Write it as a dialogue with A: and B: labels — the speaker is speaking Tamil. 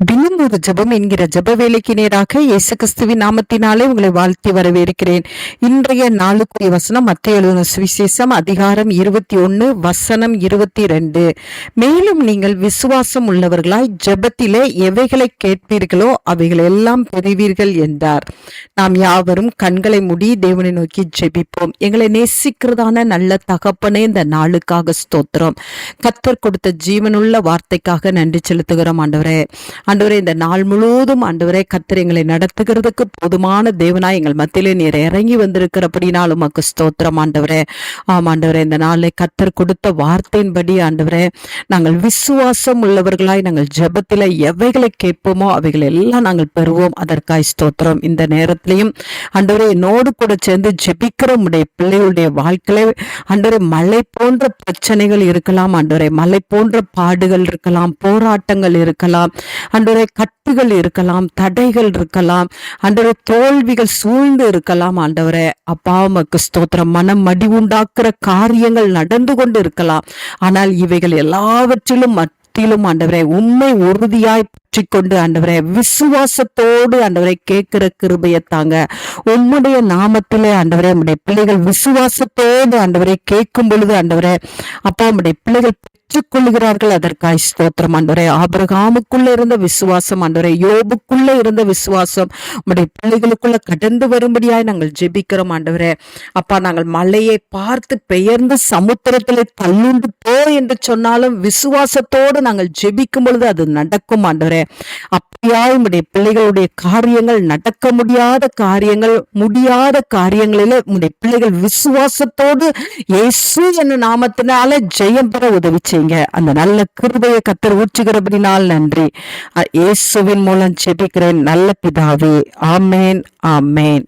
A: தினம் ஒரு ஜெபம் என்கிற ஜெப வேலைக்கு நேராக இயேசு கிறிஸ்துவின் நாமத்தினாலே உங்களை வாழ்த்தி வரவேற்கிறேன். இன்றைய நாளுக்குரிய வசனம் மத்தேயு எழுதின சுவிசேஷம் அதிகாரம் 21 வசனம் 22. மேலும் நீங்கள் விசுவாசம் உள்ளவர்களாய் ஜெபத்திலே எவைகளை கேட்பீர்களோ அவைகள் எல்லாம் பெறுவீர்கள் என்றார். நாம் யாவரும் கண்களை மூடி தேவனை நோக்கி ஜெபிப்போம். எங்களை நேசிக்கிறதான நல்ல தகப்பனே, இந்த நாளுக்காக ஸ்தோத்திரம். கர்த்தர் கொடுத்த ஜீவனுள்ள வார்த்தைக்காக நன்றி செலுத்துகிறோம். ஆண்டவரே, இந்த நாள் முழுவதும் ஆண்டவரே கர்த்தர் எங்களை நடத்துகிறதுக்கு போதுமான தேவனாய் எங்கள் மத்தியிலே நீர் இறங்கி வந்திருக்கிறபடினால் உமக்கு ஸ்தோத்திரம் ஆண்டவரே. ஆண்டவரே, இந்த நாளில் கர்த்தர் கொடுத்த வார்த்தையின்படி ஆண்டவரே நாங்கள் விசுவாசம் உள்ளவர்களாய் நாங்கள் ஜெபத்தில் எவைகளை கேட்போமோ அவைகள் எல்லாம் நாங்கள் பெறுவோம். அதற்காய் ஸ்தோத்திரம். இந்த நேரத்திலையும் ஆண்டவரே என்னோடு கூட சேர்ந்து ஜெபிக்கிற உடைய பிள்ளைகளுடைய வாழ்க்கையில ஆண்டவரே மலை போன்ற பிரச்சனைகள் இருக்கலாம், ஆண்டவரே மலை போன்ற பாடுகள் இருக்கலாம், போராட்டங்கள் இருக்கலாம், ஆண்டவரே கட்டுகள் இருக்கலாம், தடைகள் இருக்கலாம், ஆண்டவரே தோல்விகள் சூழ்ந்து இருக்கலாம். ஆண்டவரே அப்பா உமக்கு ஸ்தோத்திரம். மனம் மடிவுண்டாக்குற காரியங்கள் நடந்து கொண்டு இருக்கலாம். ஆனால் இவைகள் எல்லாவற்றிலும் ஆண்டவரே உண்மை உறுதியாய் கொண்டு ஆண்டவரே விசுவாசத்தோடு ஆண்டவரை கேட்கிற கிருபையை தாங்க. உம்முடைய நாமத்திலே ஆண்டவரே உம்முடைய பிள்ளைகள் விசுவாசத்தோடு ஆண்டவரை கேட்கும் பொழுது ஆண்டவரே அப்பா உம்முடைய பிள்ளைகள் பெற்றுக்கொள்கிறார்கள். அதற்காய் ஸ்தோத்திரம் ஆண்டவரே. ஆபிரகாமுக்குள்ள இருந்த விசுவாசம் ஆண்டவரே, யோபுக்குள்ள இருந்த விசுவாசம் உம்முடைய பிள்ளைகளுக்குள்ள கடந்து வரும்படியாய் நாங்கள் ஜெபிக்கிறோம் ஆண்டவரே. அப்பா நாங்கள் மலையை பார்த்து பெயர்ந்து சமுத்திரத்திலே தள்ளுண்டு போ என்று சொன்னாலும் விசுவாசத்தோடு நாங்கள் ஜெபிக்கும் பொழுது அது நடக்கும் ஆண்டவரே. அப்படியாய் உம்முடைய பிள்ளைகளுடைய காரியங்கள் நடக்க முடியாத காரியங்களில உம்முடைய பிள்ளைகள் விசுவாசத்தோடு இயேசு என்னும் நாமத்தினால ஜெயம் பெற உதவி செய்யுங்க. அந்த நல்ல கிருபையை கர்த்தர் ஊற்றுகிறபடினால் நன்றி. இயேசுவின் மூலம் ஜெபிக்கிறேன் நல்ல பிதாவே. ஆமேன், ஆமேன்.